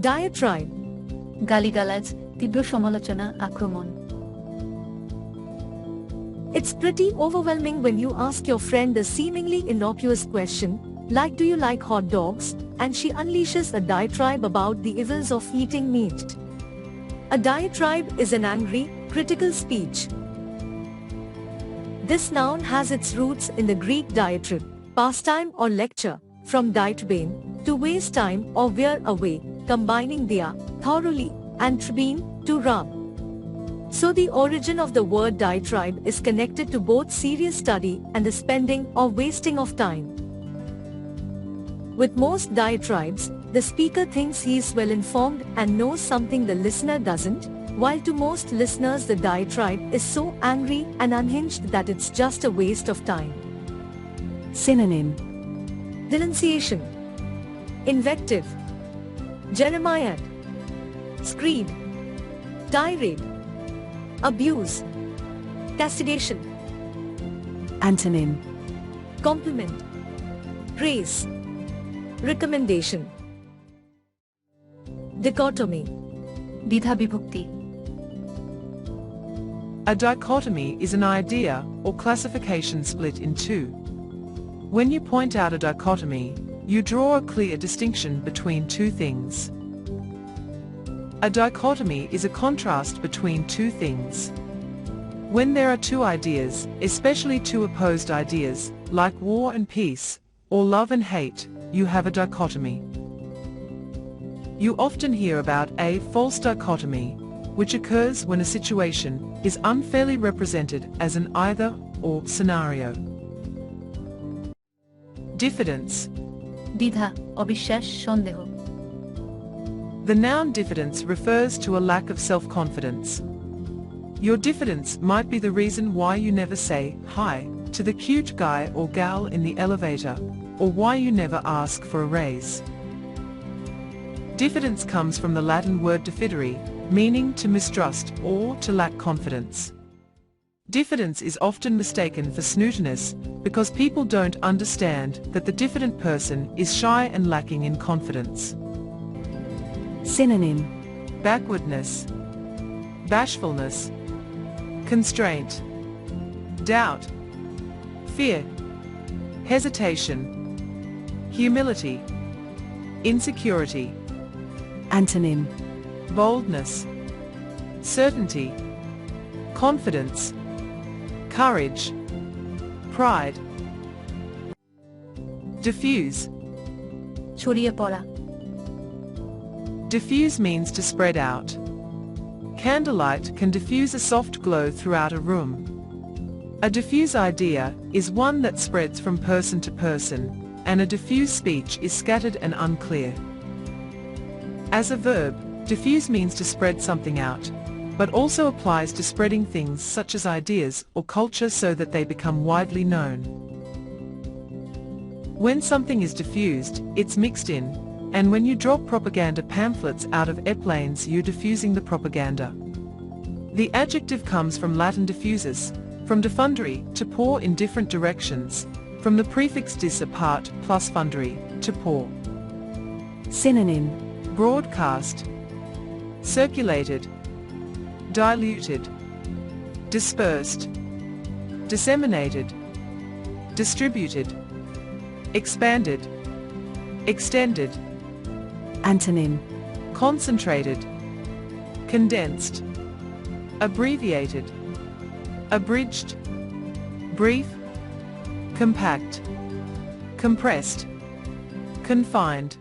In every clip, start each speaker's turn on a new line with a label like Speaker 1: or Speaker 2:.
Speaker 1: Diatribe.
Speaker 2: গালিগালাজ, তীব্র সমালোচনা, আক্রমণ।
Speaker 1: It's pretty overwhelming when you ask your friend a seemingly innocuous question, like do you like hot dogs, and she unleashes a diatribe about the evils of eating meat. A diatribe is an angry, critical speech. This noun has its roots in the Greek diatribe, pastime or lecture, from diatribein, to waste time or wear away, combining dia, thoroughly, and tribine, to rub. So the origin of the word diatribe is connected to both serious study and the spending or wasting of time. With most diatribes, the speaker thinks he is well informed and knows something the listener doesn't, while to most listeners the diatribe is so angry and unhinged that it's just a waste of time.
Speaker 3: Synonym.
Speaker 1: Denunciation, invective, jeremiad, screed, tirade, abuse, castigation.
Speaker 3: Antonym.
Speaker 1: Compliment, praise, recommendation. Dichotomy.
Speaker 2: দ্বিধা বিভক্তি।
Speaker 4: A dichotomy is an idea or classification split in two. When you point out a dichotomy, you draw a clear distinction between two things. A dichotomy is a contrast between two things. When there are two ideas, especially two opposed ideas, like war and peace, or love and hate, you have a dichotomy. You often hear about a false dichotomy, which occurs when a situation is unfairly represented as an either-or scenario. Diffidence.
Speaker 2: দ্বিধা, অবিশ্বাস, সন্দেহ।
Speaker 4: The noun diffidence refers to a lack of self-confidence. Your diffidence might be the reason why you never say hi to the cute guy or gal in the elevator, or why you never ask for a raise. Diffidence comes from the Latin word diffidere, meaning to mistrust or to lack confidence. Diffidence is often mistaken for snootiness because people don't understand that the diffident person is shy and lacking in confidence.
Speaker 3: Synonym.
Speaker 4: Backwardness, bashfulness, constraint, doubt, fear, hesitation, humility, insecurity.
Speaker 3: Antonym.
Speaker 4: Boldness, certainty, confidence, courage, pride. Diffuse.
Speaker 2: ছড়িয়ে পড়া।
Speaker 4: Diffuse means to spread out. Candlelight can diffuse a soft glow throughout a room. A diffuse idea is one that spreads from person to person, and a diffuse speech is scattered and unclear. As a verb, diffuse means to spread something out, but also applies to spreading things such as ideas or culture so that they become widely known. When something is diffused, it's mixed in, and when you drop propaganda pamphlets out of airplanes, you're diffusing the propaganda. The adjective comes from Latin diffusus, from diffundere, to pour in different directions, from the prefix dis apart plus fundere, to pour.
Speaker 3: Synonym.
Speaker 4: Broadcast, circulated, diluted, dispersed, disseminated, distributed, expanded, extended.
Speaker 3: Antonym.
Speaker 4: Concentrated, condensed, abbreviated, abridged, brief, compact, compressed, confined.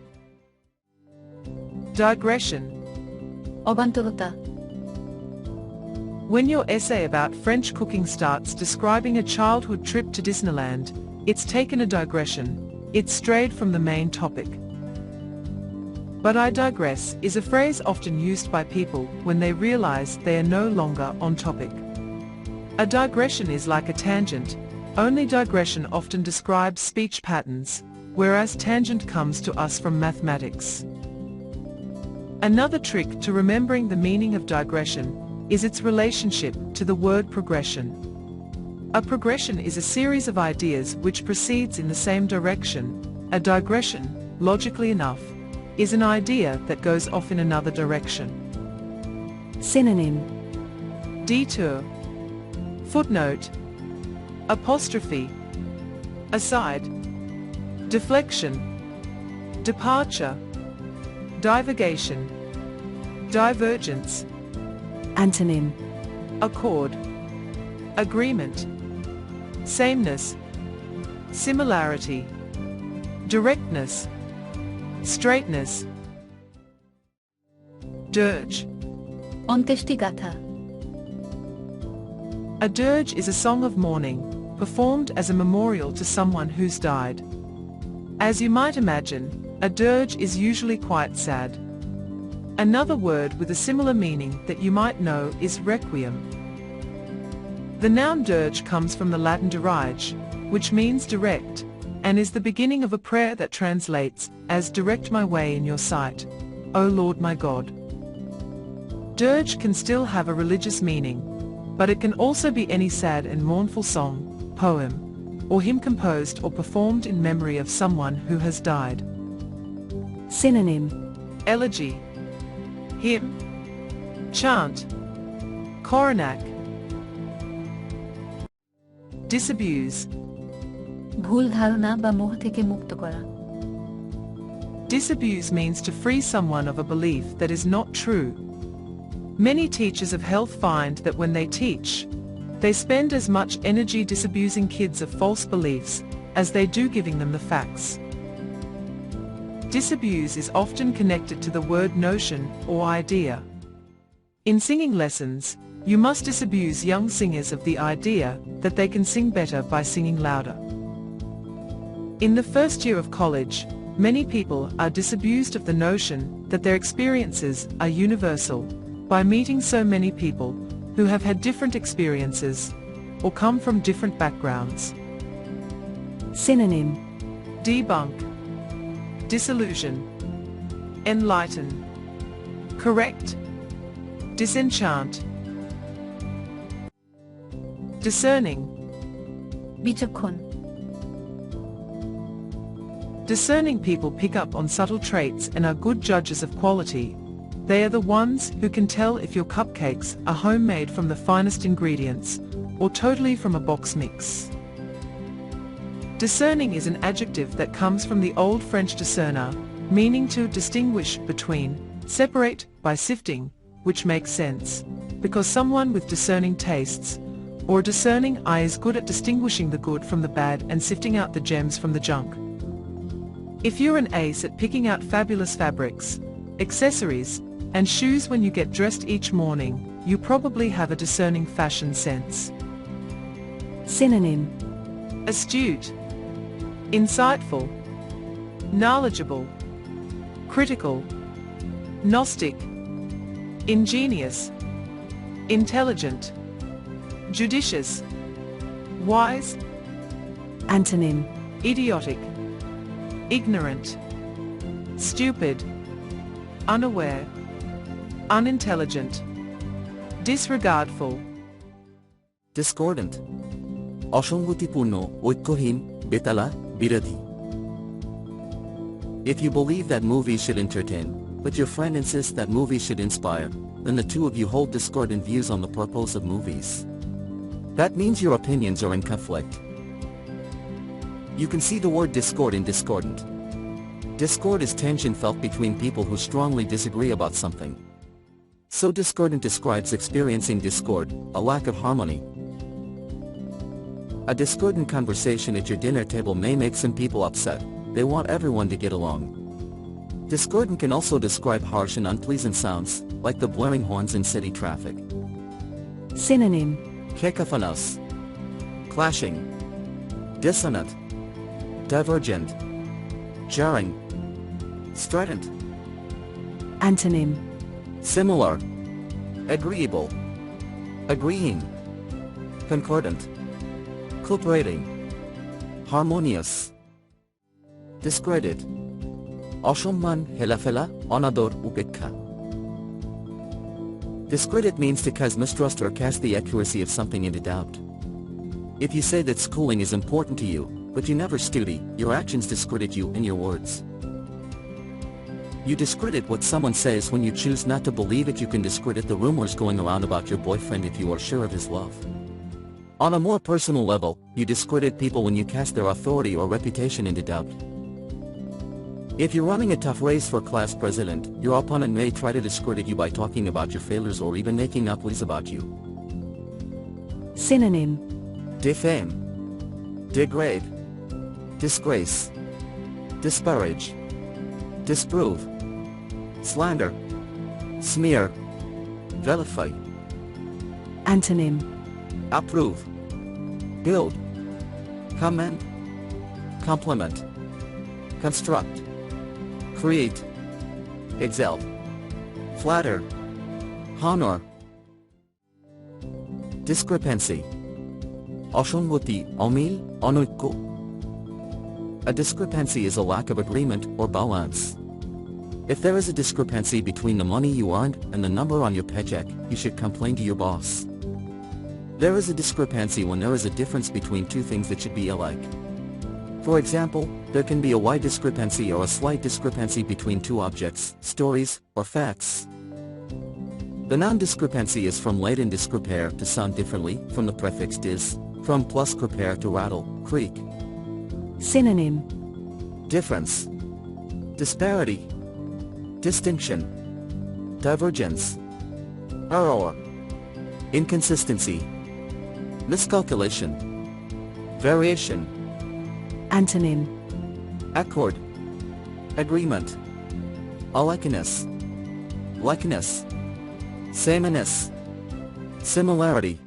Speaker 4: Digression.
Speaker 2: অবান্তরতা।
Speaker 4: When your essay about French cooking starts describing a childhood trip to Disneyland, it's taken a digression. It's strayed from the main topic. But I digress is a phrase often used by people when they realize they are no longer on topic. A digression is like a tangent, only digression often describes speech patterns, whereas tangent comes to us from mathematics. Another trick to remembering the meaning of digression is its relationship to the word progression. A progression is a series of ideas which proceeds in the same direction. A digression, logically enough, is an idea that goes off in another direction.
Speaker 3: Synonym.
Speaker 4: Detour. Footnote. Apostrophe. Aside. Deflection. Departure. Divagation. Divergence.
Speaker 3: Antonym.
Speaker 4: Accord. Agreement. Sameness. Similarity. Directness. Straightness. Dirge.
Speaker 2: অন্ত্যেষ্টি গাথা
Speaker 4: A dirge is a song of mourning, performed as a memorial to someone who's died. As you might imagine, a dirge is usually quite sad. Another word with a similar meaning that you might know is requiem. The noun dirge comes from the Latin dirige, which means direct, and is the beginning of a prayer that translates as direct my way in your sight, O Lord my God. Dirge can still have a religious meaning, but it can also be any sad and mournful song, poem, or hymn composed or performed in memory of someone who has died.
Speaker 3: Synonym.
Speaker 4: Elegy. Hymn. Chant. Coronach. Disabuse.
Speaker 2: ভুল ধারণা বা মোহ থেকে মুক্ত করা
Speaker 4: Disabuse means to free someone of a belief that is not true. Many teachers of health find that when they teach, they spend as much energy disabusing kids of false beliefs as they do giving them the facts. Disabuse is often connected to the word notion or idea. In singing lessons, you must disabuse young singers of the idea that they can sing better by singing louder. In the first year of college, many people are disabused of the notion that their experiences are universal by meeting so many people who have had different experiences or come from different backgrounds.
Speaker 3: Synonym.
Speaker 4: Debunk. Disillusion. Enlighten. Correct. Disenchant. Discerning.
Speaker 2: বিচক্ষণ
Speaker 4: Discerning people pick up on subtle traits and are good judges of quality. They are the ones who can tell if your cupcakes are homemade from the finest ingredients or totally from a box mix. Discerning is an adjective that comes from the Old French discerner, meaning to distinguish between, separate by sifting, which makes sense, because someone with discerning tastes or a discerning eye is good at distinguishing the good from the bad and sifting out the gems from the junk. If you're an ace at picking out fabulous fabrics, accessories, and shoes when you get dressed each morning, you probably have a discerning fashion sense.
Speaker 3: Synonym.
Speaker 4: Astute. Insightful. Knowledgeable. Critical. Gnostic. Ingenious. Intelligent. Judicious. Wise.
Speaker 3: Antonym.
Speaker 4: Idiotic. Ignorant. Stupid. Unaware. Unintelligent. Disregardful.
Speaker 5: Discordant. অসঙ্গতিপূর্ণ, ঐক্যহীন, বেতালা, বিরোধী. If you believe that movies should entertain, but your friend insists that movies should inspire, then the two of you hold discordant views on the purpose of movies. That means your opinions are in conflict. You can see the word discord in discordant. Discord is tension felt between people who strongly disagree about something. So discordant describes experiencing discord, a lack of harmony. A discordant conversation at your dinner table may make some people upset. They want everyone to get along. Discordant can also describe harsh and unpleasant sounds, like the blaring horns in city traffic.
Speaker 3: Synonym.
Speaker 5: Cacophonous. Clashing. Dissonant. Divergent. Jarring. Strident.
Speaker 3: Antonym.
Speaker 5: Similar. Agreeable. Agreeing. Concordant. Cooperating. Harmonious. Discredit. অসম্মান, হেলাফেলা, অনাদর, উপেক্ষা. Discredit means to cause mistrust or cast the accuracy of something into doubt. If you say that schooling is important to you, but you never study, your actions discredit you and your words. You discredit what someone says when you choose not to believe it. You can discredit the rumors going around about your boyfriend if you are sure of his love. On a more personal level, you discredit people when you cast their authority or reputation into doubt. If you're running a tough race for class president, your opponent may try to discredit you by talking about your failures or even making up lies about you.
Speaker 3: Synonym.
Speaker 5: Defame, degrade, disgrace, disparage, disprove, slander, smear, vilify.
Speaker 3: Antonym.
Speaker 5: Approve, build, commend, compliment, construct, create, excel, flatter, honor. Discrepancy. Ashongoti, omil, onoikko. A discrepancy is a lack of agreement or balance. If there is a discrepancy between the money you earned and the number on your paycheck, you should complain to your boss. There is a discrepancy when there is a difference between two things that should be alike. For example, there can be a wide discrepancy or a slight discrepancy between two objects, stories, or facts. The noun discrepancy is from Latin discrepare, to sound differently, from the prefix dis, from plus crepare to rattle, creak.
Speaker 3: Synonym.
Speaker 5: Difference, disparity, distinction, divergence, error, inconsistency, miscalculation, variation.
Speaker 3: Antonym.
Speaker 5: Accord, agreement, alikeness, likeness, sameness, similarity.